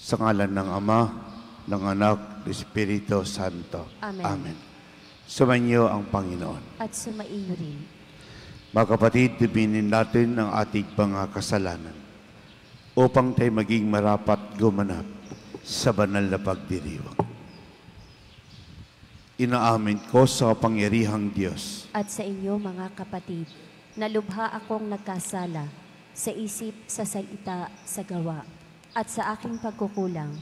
Sa ngalan ng Ama, ng Anak, ng Espiritu Santo. Amen. Amen. Sumainyo ang Panginoon. At sumaiyo rin. Mga kapatid, dibinin natin ang ating mga kasalanan upang tayo maging marapat gumanap sa banal na pagdiriwang. Inaamin ko sa kapangyarihang Diyos At sa inyo, mga kapatid, na lubha akong nagkasala sa isip, sa salita, sa gawa, at sa aking pagkukulang.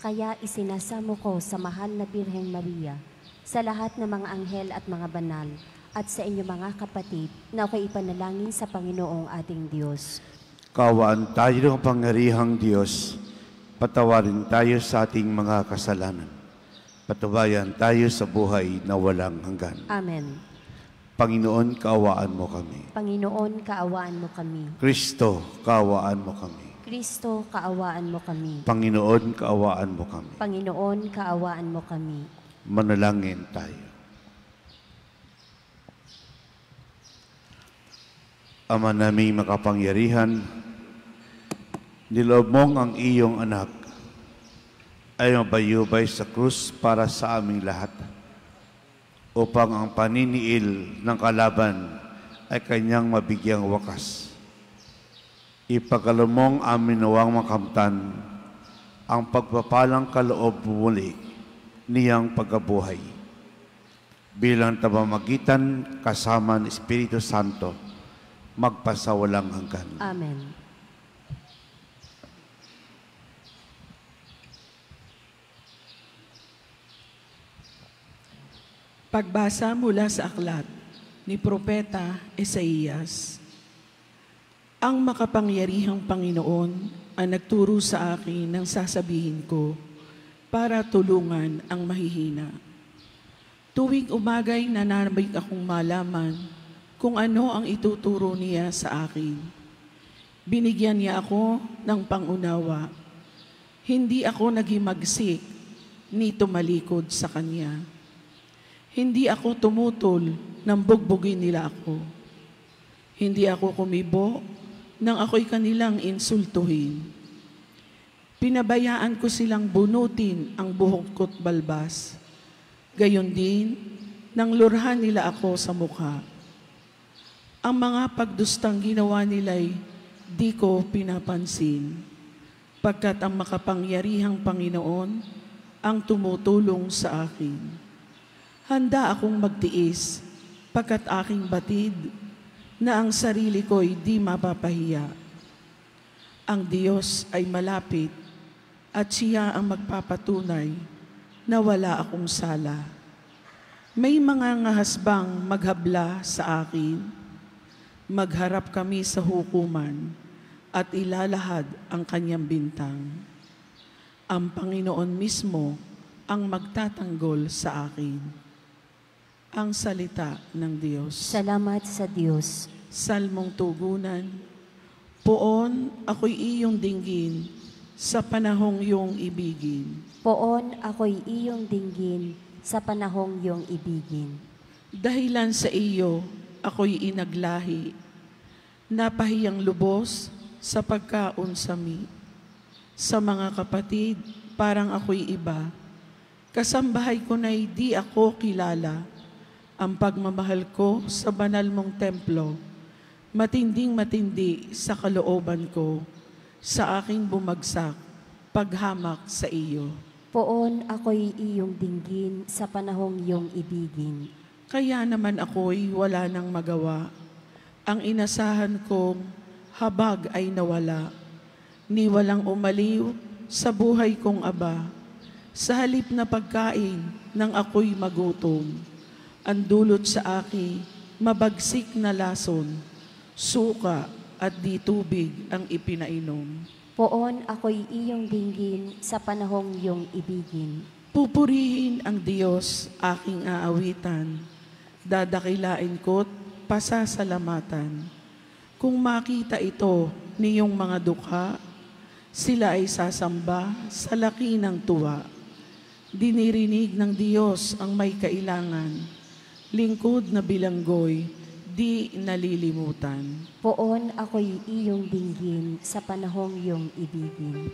Kaya isinasamo ko sa mahal na Birheng Maria, sa lahat ng mga anghel at mga banal, at sa inyo mga kapatid, na ako'y ipanalangin sa Panginoong ating Diyos. Kaawaan tayo ng kapangyarihang Diyos, patawarin tayo sa ating mga kasalanan. Patubayan tayo sa buhay na walang hanggan. Amen. Panginoon, kaawaan mo kami. Panginoon, kaawaan mo kami. Kristo, kaawaan mo kami. Kristo, kaawaan mo kami. Panginoon, kaawaan mo kami. Panginoon, kaawaan mo kami. Manalangin tayo. Ama naming makapangyarihan, niloob mong ang iyong anak ay mabayubay sa krus para sa aming lahat, upang ang paniniil ng kalaban ay kanyang mabigyang wakas. Ipagkaloob mong amin nawang makamtan ang pagpapalang kaloob muli niyang pagkabuhay. Bilang tabamagitan kasama ng Espiritu Santo, magpasawalang hanggan. Amen. Pagbasa mula sa aklat ni Propeta Isaías. Ang makapangyarihang Panginoon ang nagturo sa akin ng sasabihin ko para tulungan ang mahihina. Tuwing umagay nananabik akong malaman kung ano ang ituturo niya sa akin. Binigyan niya ako ng pangunawa. Hindi ako naghimagsik ni tumalikod sa kanya. Hindi ako tumutol nang bugbugin nila ako. Hindi ako kumibo nang ako'y kanilang insultuhin. Pinabayaan ko silang bunutin ang buhok ko't balbas. Gayon din, nang lurhan nila ako sa mukha. Ang mga pagdustang ginawa nila'y di ko pinapansin, pagkat ang makapangyarihang Panginoon ang tumutulong sa akin. Handa akong magtiis, pagkat aking batid na ang sarili ko'y di mapapahiya. Ang Diyos ay malapit at Siya ang magpapatunay na wala akong sala. May mga ngahasbang maghabla sa akin, magharap kami sa hukuman at ilalahad ang kanyang bintang. Ang Panginoon mismo ang magtatanggol sa akin. Ang salita ng Diyos. Salamat sa Diyos. Salmong tugunan. Poon ako'y iyong dinggin sa panahong iyong ibigin. Poon ako'y iyong dinggin sa panahong iyong ibigin. Dahilan sa iyo ako'y inaglahi, napahiyang lubos sa pagkaunsami. Sa mga kapatid, parang ako'y iba. Kasambahay ko na'y di ako kilala. Ang pagmamahal ko sa banal mong templo, matinding-matindi sa kalooban ko, sa aking bumagsak, paghamak sa iyo. Poon ako'y iyong dinggin sa panahong iyong ibigin. Kaya naman ako'y wala nang magawa. Ang inasahan kong habag ay nawala. Ni walang umaliw sa buhay kong aba. Sa halip na pagkain nang ako'y magutom. Ang dulot sa akin, mabagsik na lason, suka at di tubig ang ipinainom. Poon ako'y iyong dinggin sa panahong iyong ibigin. Pupurihin ang Diyos aking aawitan, dadakilain ko't pasasalamatan. Kung makita ito niyong mga dukha, sila ay sasamba sa laki ng tuwa. Dinirinig ng Diyos ang may kailangan, lingkod na bilanggoy, di nalilimutan. Poon ako'y iyong dinggin sa panahong iyong ibigin.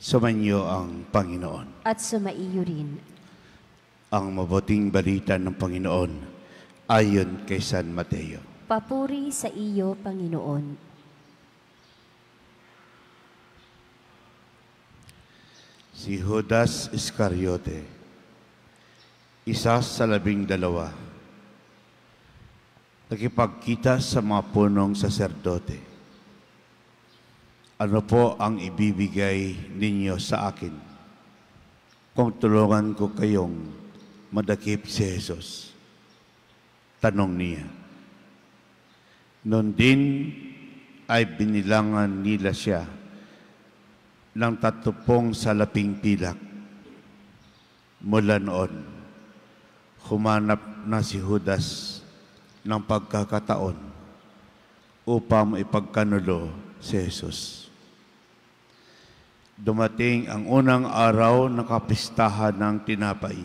Sumainyo ang Panginoon. At sumaiyo rin. Ang mabuting balita ng Panginoon ayon kay San Mateo. Papuri sa iyo, Panginoon. Si Judas Iscariote, isa sa 12, nakipagkita sa mga punong saserdote. Ano po ang ibibigay ninyo sa akin kung tulungan ko kayong madakip si Jesus? Tanong niya. Noon din ay binilangan nila siya ng 30 salaping pilak. Mula noon, humanap na si Judas ng pagkakataon upang ipagkanulo si Jesus. Dumating ang unang araw ng kapistahan ng tinapay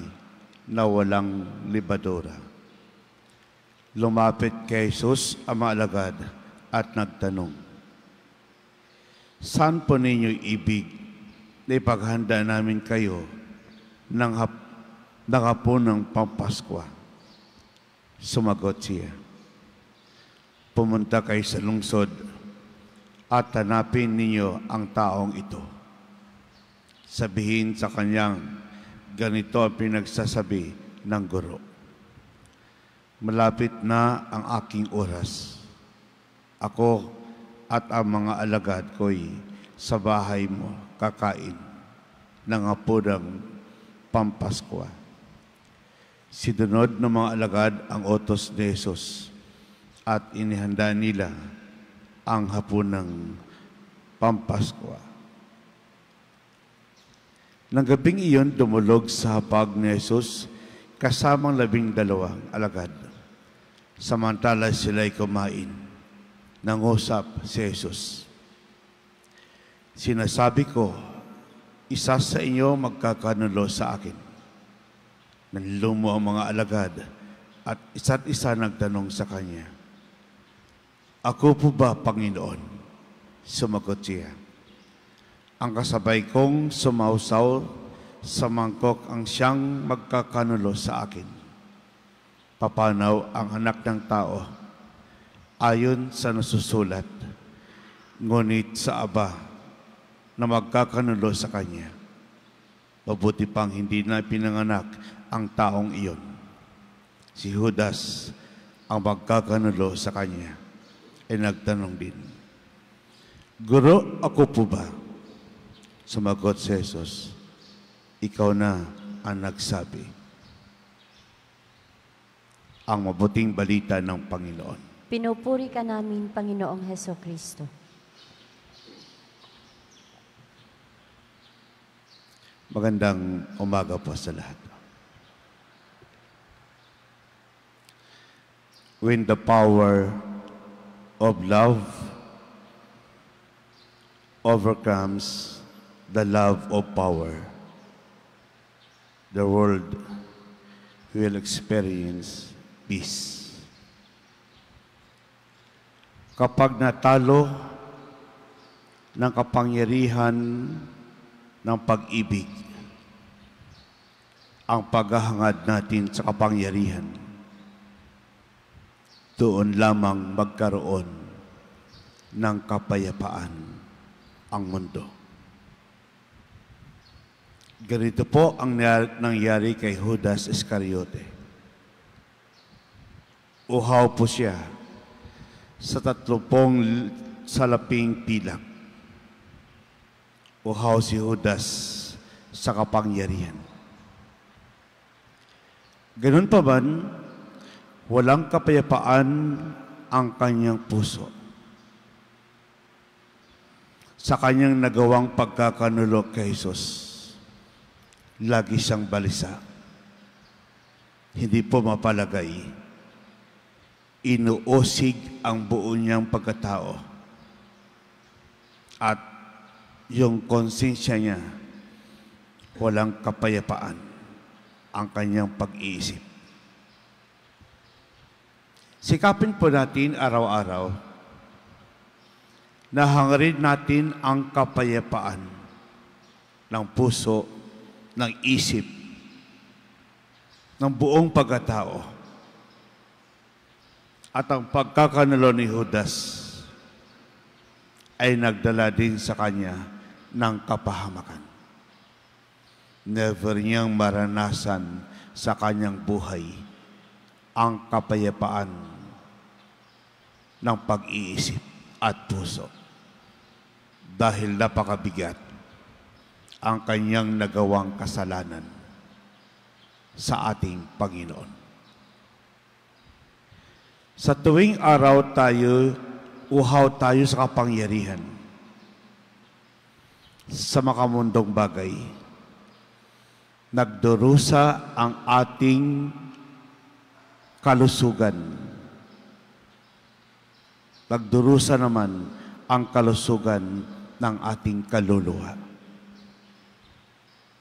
na walang libadura. Lumapit kay Jesus ang mga alagad at nagtanong, "Saan po ninyo ibig na ipaghanda namin kayo ng hapunang Pampaskwa?" Sumagot siya, "Pumunta kayo sa lungsod at hanapin ninyo ang taong ito. Sabihin sa kanyang, ganito ang pinagsasabi ng guro. Malapit na ang aking oras. Ako at ang mga alagad ko'y sa bahay mo kakain ng hapunang Pampaskwa." Sinunod ng mga alagad ang utos ni Jesus at inihanda nila ang hapunang Pampaskwa. Nang gabing iyon, dumulog sa hapag ni Jesus kasamang 12 alagad. Samantala sila'y kumain, nangusap si Jesus. "Sinasabi ko, isa sa inyo magkakanulo sa akin." Nanlumo ang mga alagad at isa't isa nagtanong sa kanya, "Ako po ba, Panginoon?" Sumagot siya, "Ang kasabay kong sumausaw sa mangkok ang siyang magkakanulo sa akin. Papanaw ang anak ng tao ayon sa nasusulat, ngunit sa Aba na magkakanulo sa kanya. Mabuti pang hindi na pinanganak ang taong iyon." Si Judas, ang magkakanulo sa kanya, ay nagtanong din, "Guro, ako po ba?" Sumagot si Jesus, "Ikaw na ang nagsabi." Ang mabuting balita ng Panginoon. Pinupuri ka namin, Panginoong Hesukristo. Magandang umaga po sa lahat. When the power of love overcomes the love of power, the world will experience peace. Kapag natalo ng kapangyarihan ng pag-ibig ang paghahangad natin sa kapangyarihan, doon lamang magkaroon ng kapayapaan ang mundo. Ganito po ang nangyari kay Judas Iscariote. Uhaw po siya sa 30 salaping pilak. Uhaw si Judas sa kapangyarihan. Ganun pa man, walang kapayapaan ang kanyang puso. Sa kanyang nagawang pagkakanulo kay Jesus, lagi siyang balisa. Hindi po mapalagay. Inuusig ang buo niyang pagkatao. At yung konsensya niya, walang kapayapaan ang kanyang pag-iisip. Sikapin po natin araw-araw na hangarin natin ang kapayapaan ng puso, ng isip, ng buong pagkatao. At ang pagkakanalo ni Judas ay nagdala din sa kanya ng kapahamakan. Never niyang maranasan sa kanyang buhay ang kapayapaan ng pag-iisip at puso dahil napakabigat ang kanyang nagawang kasalanan sa ating Panginoon. Sa tuwing araw tayo, uhaw tayo sa kapangyarihan sa makamundong bagay. Nagdurusa ang ating kalusugan. Nagdurusa naman ang kalusugan ng ating kaluluwa.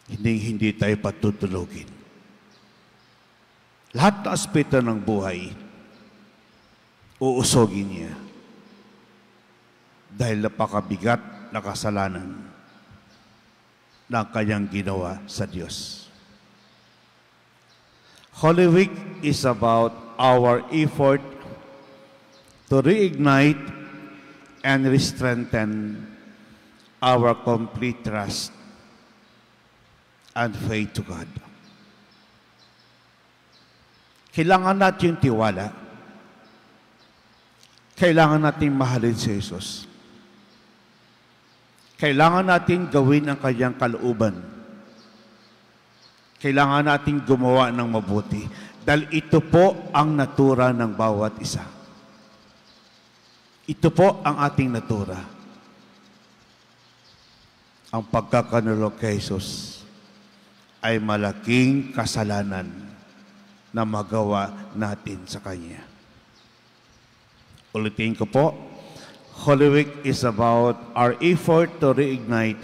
Hindi tayo patutulogin. Lahat ng aspeto ng buhay, uusogin niya. Dahil napakabigat na kasalanan na kanyang ginawa sa Diyos. Holy Week is about our effort to reignite and re-strengthen our complete trust and faith to God. Kailangan natin yung tiwala. Kailangan natin mahalin si Jesus. Kailangan natin gawin ang kanyang kalooban. Kailangan natin gumawa ng mabuti. Dahil ito po ang natura ng bawat isa. Ito po ang ating natura. Ang pagkakanalo kay Jesus ay malaking kasalanan na magawa natin sa Kanya. Ulitin ko po, Holy Week is about our effort to reignite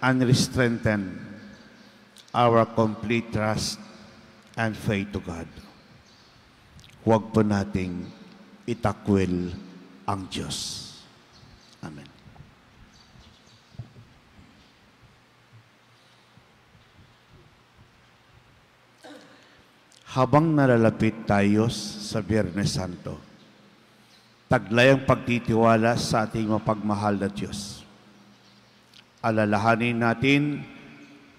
and re-strengthen our complete trust and faith to God. Huwag po nating itakwil ang Diyos. Amen. Habang nalalapit tayo sa Biyernes Santo, taglay ang pagtitiwala sa ating mapagmahal na Diyos. Alalahanin natin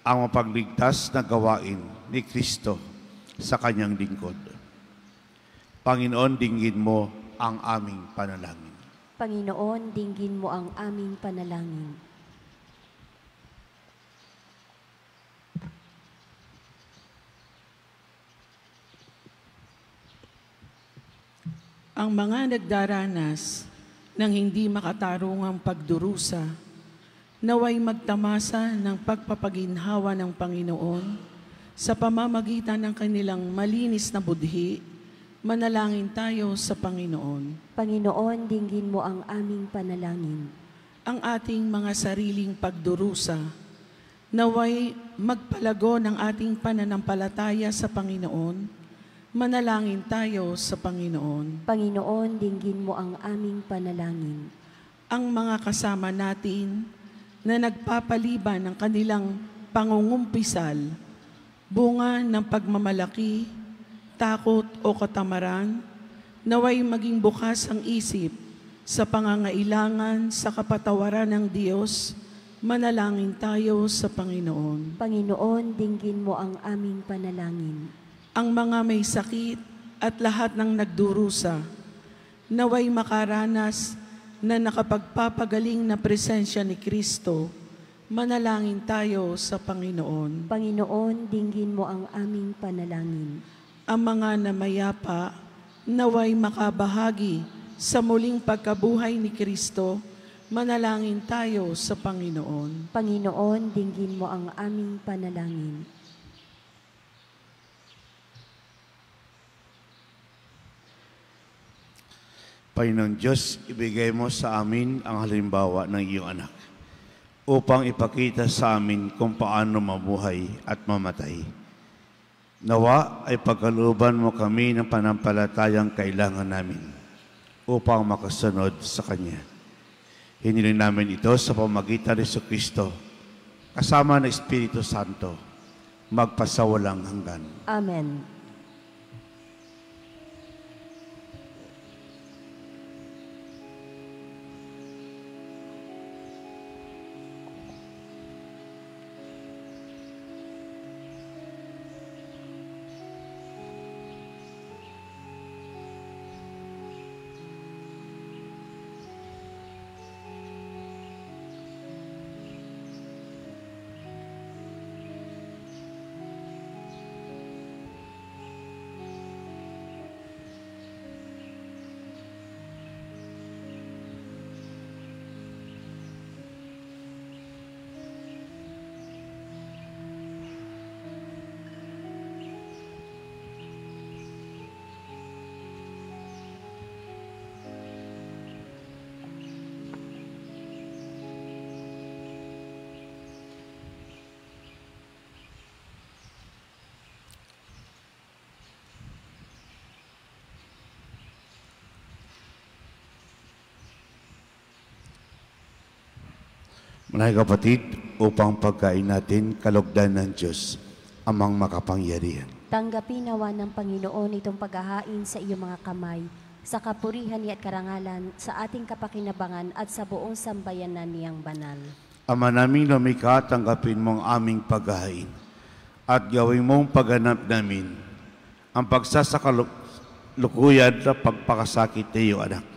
ang mapagligtas na gawain ni Kristo sa Kanyang lingkod. Panginoon, dinggin mo ang aming panalangin. Panginoon, dinggin mo ang aming panalangin. Ang mga nagdaranas ng hindi makatarungang pagdurusa, naway magtamasa ng pagpapaginhawa ng Panginoon sa pamamagitan ng kanilang malinis na budhi. Manalangin tayo sa Panginoon. Panginoon, dinggin mo ang aming panalangin. Ang ating mga sariling pagdurusa, naway magpalago ng ating pananampalataya sa Panginoon. Manalangin tayo sa Panginoon. Panginoon, dinggin mo ang aming panalangin. Ang mga kasama natin na nagpapaliban ng kanilang pangungumpisal, bunga ng pagmamalaki, takot o katamaran, naway maging bukas ang isip sa pangangailangan sa kapatawaran ng Diyos. Manalangin tayo sa Panginoon. Panginoon, dinggin mo ang aming panalangin. Ang mga may sakit at lahat ng nagdurusa, naway makaranas na nakapagpapagaling na presensya ni Kristo. Manalangin tayo sa Panginoon. Panginoon, dinggin mo ang aming panalangin. Ang mga namayapa, naway makabahagi sa muling pagkabuhay ni Kristo. Manalangin tayo sa Panginoon. Panginoon, dinggin mo ang aming panalangin. Panginoon Diyos, ibigay mo sa amin ang halimbawa ng iyong anak upang ipakita sa amin kung paano mabuhay at mamatay. Nawa ay pagkalooban mo kami ng panampalatayang kailangan namin upang makasunod sa Kanya. Hiniling namin ito sa pamamagitan ni Jesucristo kasama ng Espiritu Santo, magpasawalang hanggan. Amen. Mga kapatid, upang pagkain natin kalugdan ng Diyos, amang makapangyarihan. Tanggapin nawa ng Panginoon itong paghahain sa iyong mga kamay, sa kapurihan niya at karangalan, sa ating kapakinabangan at sa buong sambayanan niyang banal. Ama naming lumikha, tanggapin mong aming paghahain at gawin mong pagganap namin ang pagsasakalukuyan at pagpakasakit ng iyong anak.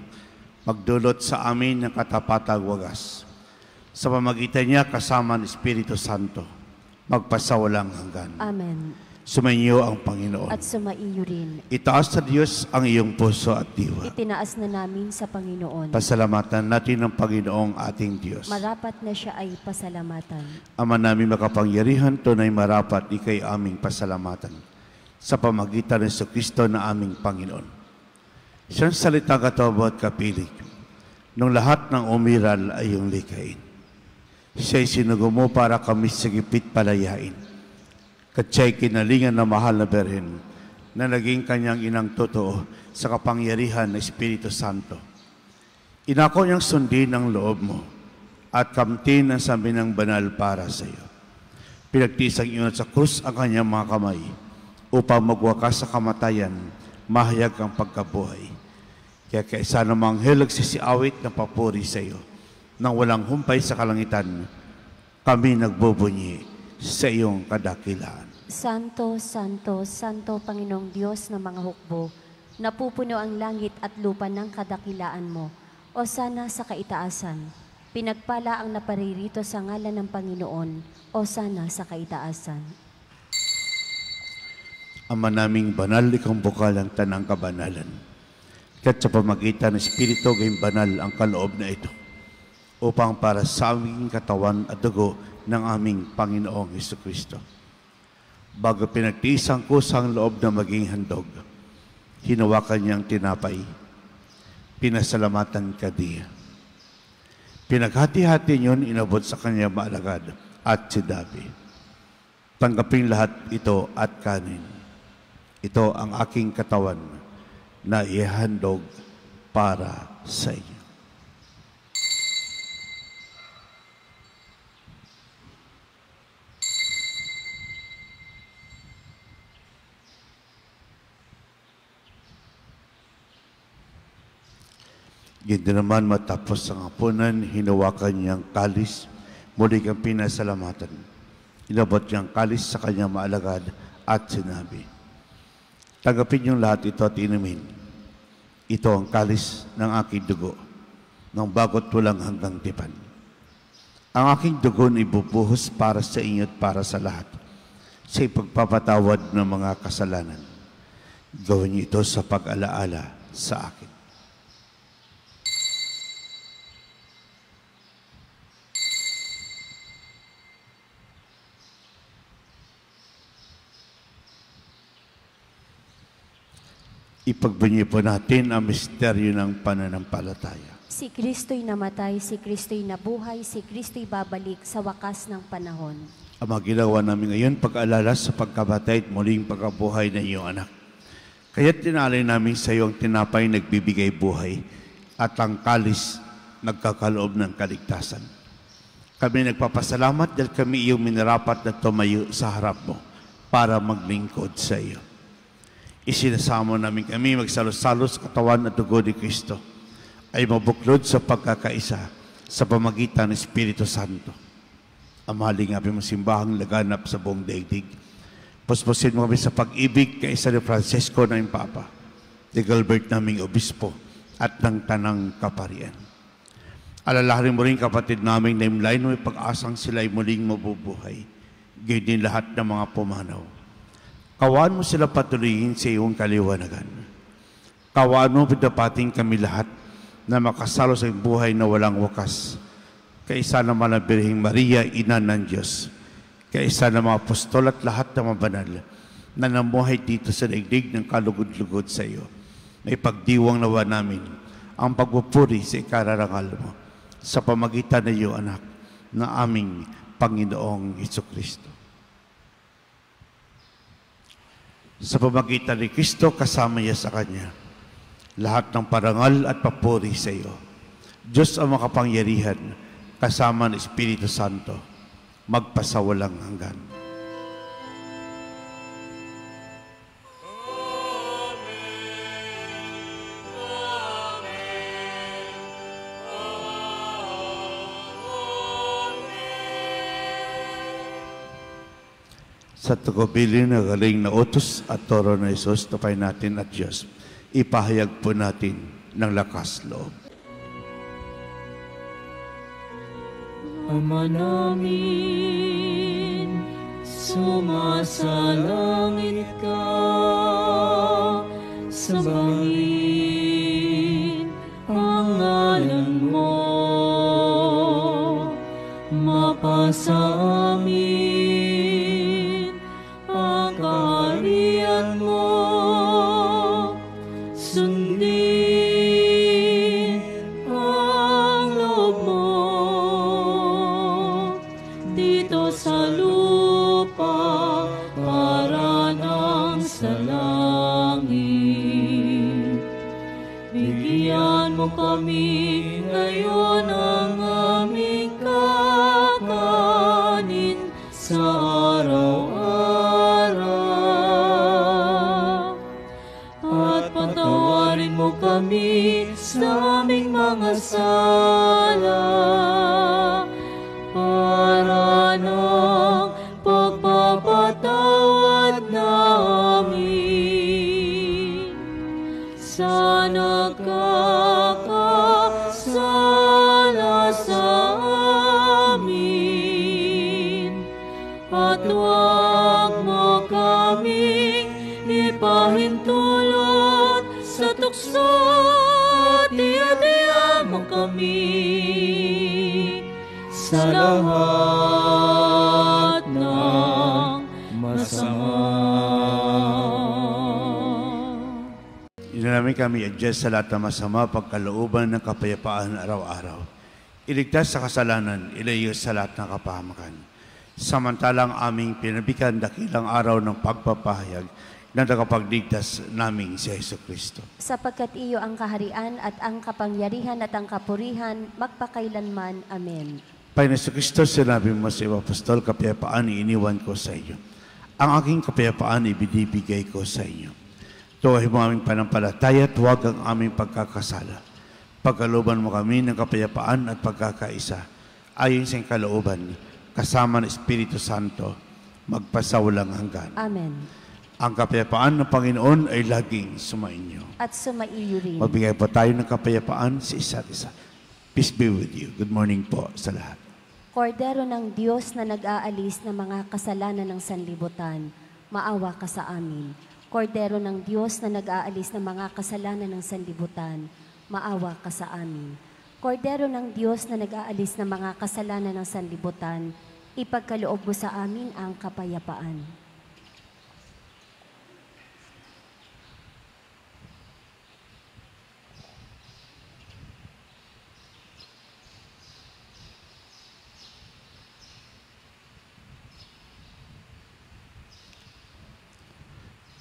Magdulot sa amin ng katapatang wagas. Sa pamagitan niya kasama ng Espiritu Santo, magpasawalang hanggan. Amen. Sumainyo ang Panginoon. At sumaiyo rin. Itaas sa Diyos ang iyong puso at diwa. Itinaas na namin sa Panginoon. Pasalamatan natin ang Panginoong ating Diyos. Marapat na siya ay pasalamatan. Ama namin makapangyarihan, tunay marapat ikay aming pasalamatan sa pamagitan ng Kristo na aming Panginoon. Siyang salita katobo at kapilig, nung lahat ng umiral ay iyong likain. Siya'y sinugo mo para kami sa gipit palayain. Katsiya'y kinalingan na mahal na Berhen na naging kanyang inang totoo sa kapangyarihan ng Espiritu Santo. Inako niyang sundin ang loob mo at kamtin ang sabi ng banal para sa iyo. Pinagtisang iyon sa krus ang kanyang mga kamay upang magwakas sa kamatayan, mahayag ang pagkabuhay. Kaya kaisa namang helag sisiawit na papuri sa iyo, nang walang humpay sa kalangitan, kami nagbubunyi sa iyong kadakilaan. Santo, Santo, Santo, Panginoong Diyos ng mga hukbo, napupuno ang langit at lupa ng kadakilaan mo. O sana sa kaitaasan, pinagpala ang naparirito sa ngalan ng Panginoon. O sana sa kaitaasan. Ama naming banal, ikang bukal ang tanang kabanalan. Kat sa pamagitan ng Espiritu, gayong banal ang kaloob na ito, upang para sa aming katawan at dugo ng aming Panginoong Jesucristo. Bago pinagtiis ang kusang loob na maging handog, hinawakan niyang tinapay, pinasalamatan kadiya. Pinaghati-hati niyon, inabot sa kanya maalagad at sinabi, tanggapin lahat ito at kanin. Ito ang aking katawan na ihandog para sa inyo. Gindi naman matapos ang hapunan, hinawakan niyang kalis, muli kang pinasalamatan. Inabot niyang kalis sa kanyang maalagad at sinabi, tanggapin niyong lahat ito at inumin. Ito ang kalis ng aking dugo, ng bagot walang hanggang tipan. Ang aking dugo na ibubuhos para sa inyo at para sa lahat, sa ipagpapatawad ng mga kasalanan. Gawin niyo ito sa pag-alaala sa akin. Ipagbunyi po natin ang misteryo ng pananampalataya. Si Kristo'y namatay, si Kristo'y nabuhay, si Kristo'y babalik sa wakas ng panahon. Ang mga ginawa namin ngayon, pag-alala sa pagkabatay at muling pagkabuhay ng iyong anak. Kaya't tinalay namin sa iyo ang tinapay nagbibigay buhay at ang kalis nagkakaloob ng kaligtasan. Kami nagpapasalamat dahil kami iyong minarapat na tumayo sa harap mo para maglingkod sa iyo. Isinasamo namin kami magsalo-salo sa katawan at dugo ni Kristo ay mabuklod sa pagkakaisa sa pamagitan ng Espiritu Santo. Ang mahaling aming simbahang laganap sa buong daigdig. Puspusin mo kami sa pag-ibig kay San Francisco na yung Papa, ni Gilbert naming Obispo at ng Tanang Kaparian. Alalahanin mo rin kapatid naming naimlain mo pag-asang sila'y muling mabubuhay. Gayon din lahat ng mga pumanaw. Kawaan mo sila patuloyin sa iyong kaliwanagan. Kawaan mo pinapating kami lahat na makasalo sa buhay na walang wakas. Kaisa naman ang Birheng Maria, Ina ng Diyos. Kaisa ng mga apostol at lahat ng mga banal na namuhay dito sa daigdig ng kalugod-lugod sa iyo. May pagdiwang nawa namin ang pagpupuri sa ikararangal mo sa pamagitan ng iyo, anak, na aming Panginoong Hesukristo. Sa pamagitan ni Kristo, kasama niya sa Kanya, lahat ng parangal at papuri sa iyo. Diyos ang makapangyarihan, kasama ng Espiritu Santo, magpasawalang hanggan. Sa tagubili na galing na utos at toro na Isus, tapay natin at Diyos, ipahayag po natin ng lakas loob. Ama namin, sumasalangit ka, sambahin ang ngalan mo, mapasa amin ang kaharian mo, sundin ang loob mo dito sa lupa para nang sa langit. Bigyan mo kami ngayon ang aming kakanin sa araw-araw. At patawarin mo kami sa aming mga sala para ng pagpapatawad namin sa nakakasala sa amin. At huwag mo kaming ipahintulot sa tukso, at iadya mo kami sa lahat ng masama. Inanamig kami adjust sa lahat ng masama, pagkalooban ng kapayapaan araw-araw. Iligtas sa kasalanan, ilayo sa lahat ng kapahamakan. Samantalang aming pinabikan dakilang araw ng pagpapahayag na nakapagligtas naming si Jesucristo. Sapagkat iyo ang kaharian at ang kapangyarihan at ang kapurihan magpakailanman. Amen. Panginoon Jesucristo, sinabi mo sa iyo, apostol, kapayapaan iniwan ko sa iyo. Ang aking kapayapaan ibinibigay ko sa inyo. Tuwahin mo aming panampalataya at huwag ang aming pagkakasala. Pagkalooban mo kami ng kapayapaan at pagkakaisa, ayon sa kalooban, kasama ng Espiritu Santo, magpasawalang hanggan. Amen. Ang kapayapaan ng Panginoon ay laging sumainyo. At sumaiyo rin. Magbigay po tayo ng kapayapaan sa isa't isa. Peace be with you. Good morning po sa lahat. Kordero ng Diyos na nag-aalis ng mga kasalanan ng sanlibutan, maawa ka sa amin. Kordero ng Diyos na nag-aalis ng mga kasalanan ng sanlibutan, maawa ka sa amin. Kordero ng Diyos na nag-aalis ng mga kasalanan ng sanlibutan, ipagkaloob mo sa amin ang kapayapaan.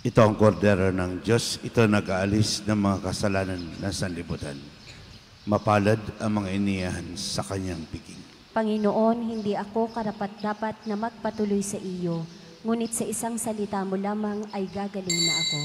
Ito ang kordero ng Diyos, ito nag-aalis ng mga kasalanan ng sanlibutan. Mapalad ang mga iniyahan sa kanyang piging. Panginoon, hindi ako karapat-dapat na magpatuloy sa iyo, ngunit sa isang salita mo lamang ay gagaling na ako.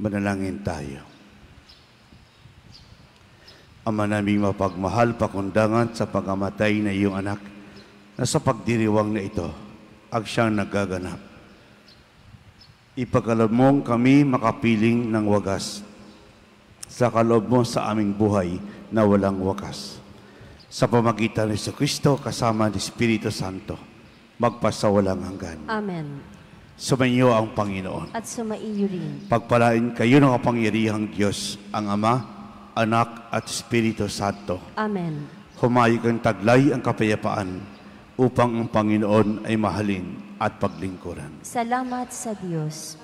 Manalangin tayo. Ama naming mapagmahal, pakundangan sa pagamatay na iyong anak na sa pagdiriwang na ito, ang siyang nagaganap. Ipagkaloob mong kami makapiling ng wagas sa kaloob mo sa aming buhay na walang wakas. Sa pamagitan ni Jesucristo kasama ni Espiritu Santo, magpasawalang hanggan. Amen. Sumainyo ang Panginoon. At sumaiyo rin. Pagpalain kayo ng kapangyarihang Diyos, ang Ama, Anak at Espiritu Santo. Amen. Humayo kang taglay ang kapayapaan upang ang Panginoon ay mahalin at paglingkuran. Salamat sa Diyos.